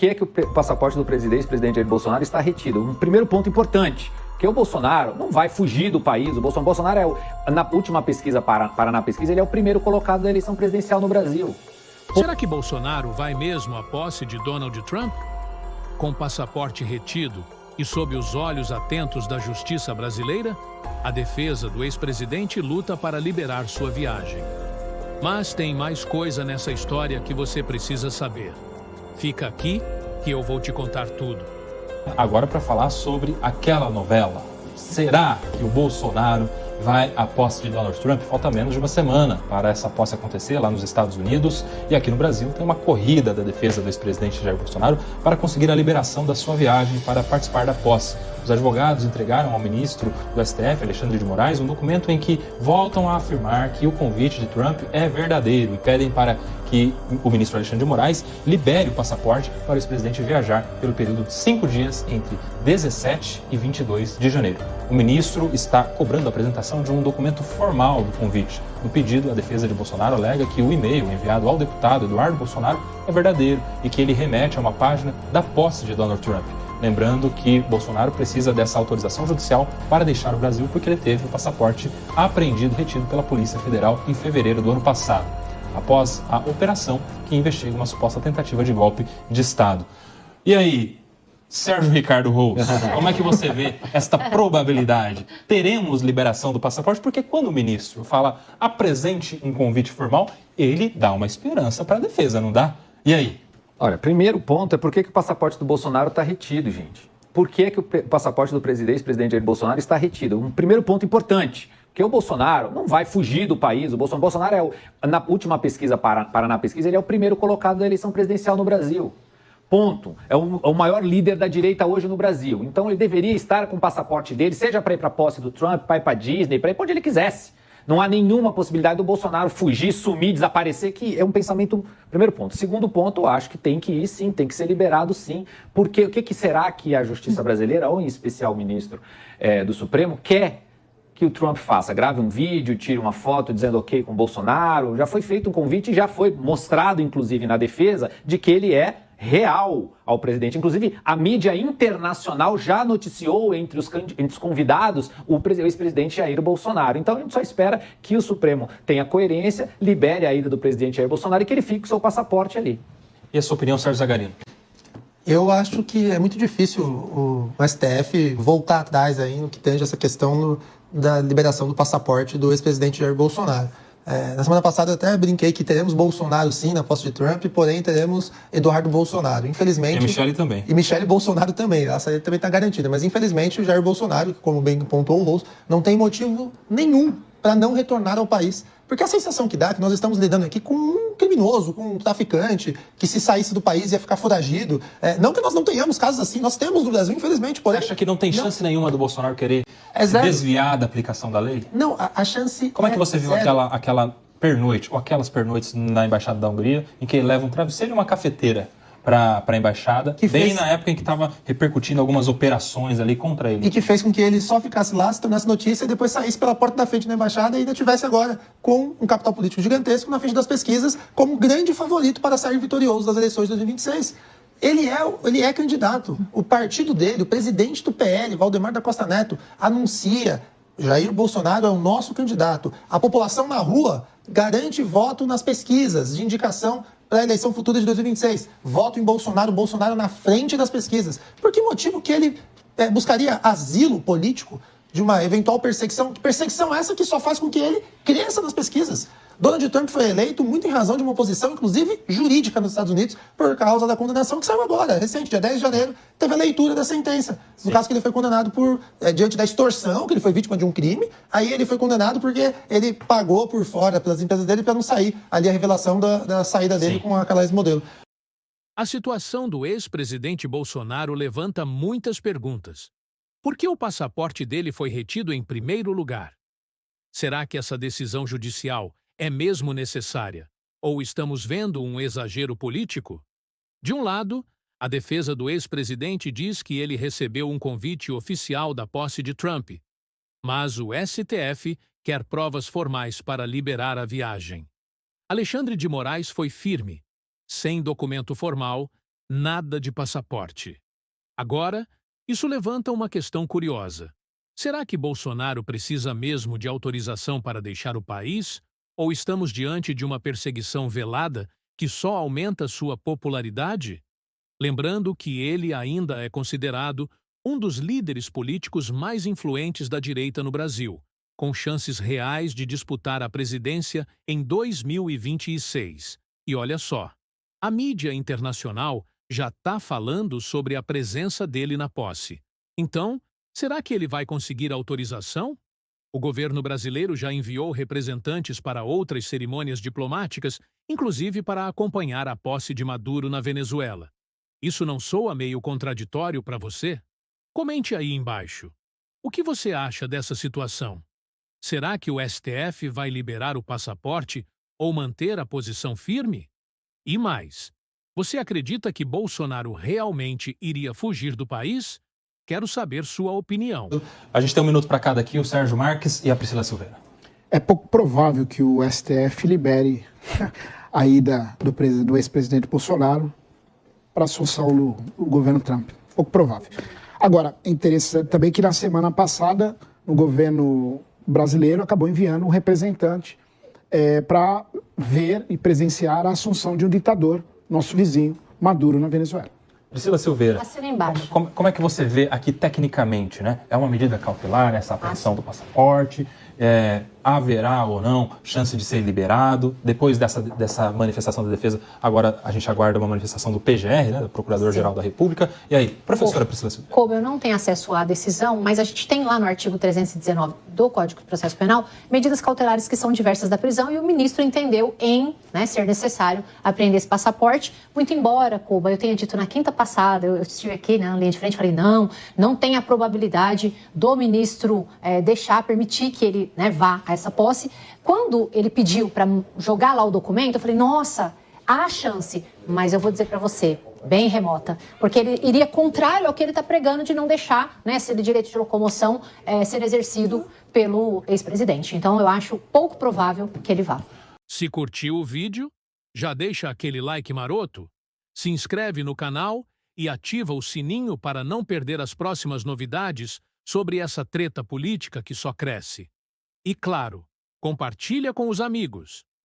que o passaporte do ex-presidente Jair Bolsonaro está retido? Um primeiro ponto importante, que o Bolsonaro não vai fugir do país. O Bolsonaro na última pesquisa, Paraná Pesquisa, ele é o primeiro colocado da eleição presidencial no Brasil. Será que Bolsonaro vai mesmo à posse de Donald Trump? Com passaporte retido e sob os olhos atentos da justiça brasileira, a defesa do ex-presidente luta para liberar sua viagem. Mas tem mais coisa nessa história que você precisa saber. Fica aqui que eu vou te contar tudo. Agora para falar sobre aquela novela. Será que o Bolsonaro vai à posse de Donald Trump? Falta menos de uma semana para essa posse acontecer lá nos Estados Unidos. E aqui no Brasil tem uma corrida da defesa do ex-presidente Jair Bolsonaro para conseguir a liberação da sua viagem para participar da posse. Os advogados entregaram ao ministro do STF, Alexandre de Moraes, um documento em que voltam a afirmar que o convite de Trump é verdadeiro e pedem para que o ministro Alexandre de Moraes libere o passaporte para o ex-presidente viajar pelo período de 5 dias entre 17 e 22 de janeiro. O ministro está cobrando a apresentação de um documento formal do convite. No pedido, a defesa de Bolsonaro alega que o e-mail enviado ao deputado Eduardo Bolsonaro é verdadeiro e que ele remete a uma página da posse de Donald Trump. Lembrando que Bolsonaro precisa dessa autorização judicial para deixar o Brasil porque ele teve o passaporte apreendido, retido pela Polícia Federal em fevereiro do ano passado, após a operação que investiga uma suposta tentativa de golpe de Estado. E aí, Sérgio Ricardo Rous, como é que você vê esta probabilidade? Teremos liberação do passaporte? Porque quando o ministro fala apresente um convite formal, ele dá uma esperança para a defesa, não dá? E aí? Olha, primeiro ponto é por que o passaporte do Bolsonaro está retido, gente. Por que o passaporte do ex-presidente Jair Bolsonaro está retido? Um primeiro ponto importante, que o Bolsonaro não vai fugir do país. O Bolsonaro na última pesquisa, Paraná Pesquisa, ele é o primeiro colocado da eleição presidencial no Brasil. Ponto. É o maior líder da direita hoje no Brasil. Então ele deveria estar com o passaporte dele, seja para ir para a posse do Trump, para ir para a Disney, para ir para onde ele quisesse. Não há nenhuma possibilidade do Bolsonaro fugir, sumir, desaparecer, que é um pensamento... Primeiro ponto. Segundo ponto, eu acho que tem que ir sim, tem que ser liberado sim. Porque o que será que a justiça brasileira, ou em especial o ministro do Supremo, quer que o Trump faça? Grave um vídeo, tire uma foto dizendo ok com o Bolsonaro. Já foi feito um convite e já foi mostrado, inclusive, na defesa, de que ele é real ao presidente. Inclusive, a mídia internacional já noticiou entre os convidados o ex-presidente Jair Bolsonaro. Então, a gente só espera que o Supremo tenha coerência, libere a ida do presidente Jair Bolsonaro e que ele fique com o seu passaporte ali. E a sua opinião, Sérgio Zagarino? Eu acho que é muito difícil o STF voltar atrás aí no que tange essa questão da liberação do passaporte do ex-presidente Jair Bolsonaro. Na semana passada eu até brinquei que teremos Bolsonaro sim na posse de Trump, porém teremos Eduardo Bolsonaro. Infelizmente... E Michele também. E Michele Bolsonaro também. Essa aí também está garantida. Mas infelizmente o Jair Bolsonaro, como bem pontuou o Rous, não tem motivo nenhum para não retornar ao país. Porque a sensação que dá é que nós estamos lidando aqui com um criminoso, com um traficante, que se saísse do país ia ficar foragido. Não que nós não tenhamos casos assim, nós temos no Brasil, infelizmente. Porém, você acha que não tem chance nenhuma do Bolsonaro querer se desviar da aplicação da lei? Não, a chance... Como é que você viu aquela pernoite, ou aquelas pernoites na Embaixada da Hungria, em que ele leva um travesseiro e uma cafeteira para a Embaixada, bem na época em que estava repercutindo algumas operações ali contra ele. E que fez com que ele só ficasse lá, se tornasse notícia, e depois saísse pela porta da frente da Embaixada e ainda estivesse agora com um capital político gigantesco na frente das pesquisas, como grande favorito para sair vitorioso das eleições de 2026. Ele é candidato. O partido dele, o presidente do PL, Valdemar da Costa Neto, anuncia: Jair Bolsonaro é o nosso candidato. A população na rua garante voto nas pesquisas de indicação para a eleição futura de 2026. Voto em Bolsonaro, Bolsonaro na frente das pesquisas. Por que motivo que ele buscaria asilo político de uma eventual perseguição? Que perseguição essa que só faz com que ele cresça nas pesquisas? Donald Trump foi eleito muito em razão de uma posição, inclusive jurídica, nos Estados Unidos, por causa da condenação que saiu agora, recente, dia 10 de janeiro, teve a leitura da sentença. No caso que ele foi condenado diante da extorsão, que ele foi vítima de um crime, aí ele foi condenado porque ele pagou por fora pelas empresas dele para não sair ali a revelação da saída dele com aquela ex-modelo. A situação do ex-presidente Bolsonaro levanta muitas perguntas. Por que o passaporte dele foi retido em primeiro lugar? Será que essa decisão judicial é mesmo necessária? Ou estamos vendo um exagero político? De um lado, a defesa do ex-presidente diz que ele recebeu um convite oficial da posse de Trump, mas o STF quer provas formais para liberar a viagem. Alexandre de Moraes foi firme. Sem documento formal, Nada de passaporte. Agora, isso levanta uma questão curiosa. Será que Bolsonaro precisa mesmo de autorização para deixar o país? Ou estamos diante de uma perseguição velada que só aumenta sua popularidade? Lembrando que ele ainda é considerado um dos líderes políticos mais influentes da direita no Brasil, com chances reais de disputar a presidência em 2026. E olha só, a mídia internacional já está falando sobre a presença dele na posse. Então, será que ele vai conseguir autorização? O governo brasileiro já enviou representantes para outras cerimônias diplomáticas, inclusive para acompanhar a posse de Maduro na Venezuela. Isso não soa meio contraditório para você? Comente aí embaixo. O que você acha dessa situação? Será que o STF vai liberar o passaporte ou manter a posição firme? E mais, você acredita que Bolsonaro realmente iria fugir do país? Quero saber sua opinião. A gente tem um minuto para cada aqui, o Sérgio Marques e a Priscila Silveira. É pouco provável que o STF libere a ida do ex-presidente Bolsonaro para a assunção do governo Trump. Pouco provável. Agora, é interessante também que na semana passada o governo brasileiro acabou enviando um representante para ver e presenciar a assunção de um ditador, nosso vizinho, Maduro, na Venezuela. Priscila Silveira, Assina embaixo. como é que você vê aqui tecnicamente, né? É uma medida cautelar, essa apreensão do passaporte? Haverá ou não chance de ser liberado? Depois dessa manifestação da defesa, agora a gente aguarda uma manifestação do PGR, né, do Procurador-Geral da República. E aí, professora Priscila Silveira? Como eu não tenho acesso à decisão, mas a gente tem lá no artigo 319 do Código de Processo Penal medidas cautelares que são diversas da prisão e o ministro entendeu em ser necessário apreender esse passaporte. Muito embora, Cuba, eu tenha dito na quinta passada, eu estive aqui na linha de frente e falei, não tem a probabilidade do ministro permitir que ele vá a essa posse. Quando ele pediu para jogar lá o documento, eu falei, nossa, há chance, mas eu vou dizer para você, bem remota, porque ele iria contrário ao que ele está pregando de não deixar esse direito de locomoção ser exercido pelo ex-presidente. Então eu acho pouco provável que ele vá. Se curtiu o vídeo, já deixa aquele like maroto, se inscreve no canal e ativa o sininho para não perder as próximas novidades sobre essa treta política que só cresce. E claro, compartilha com os amigos.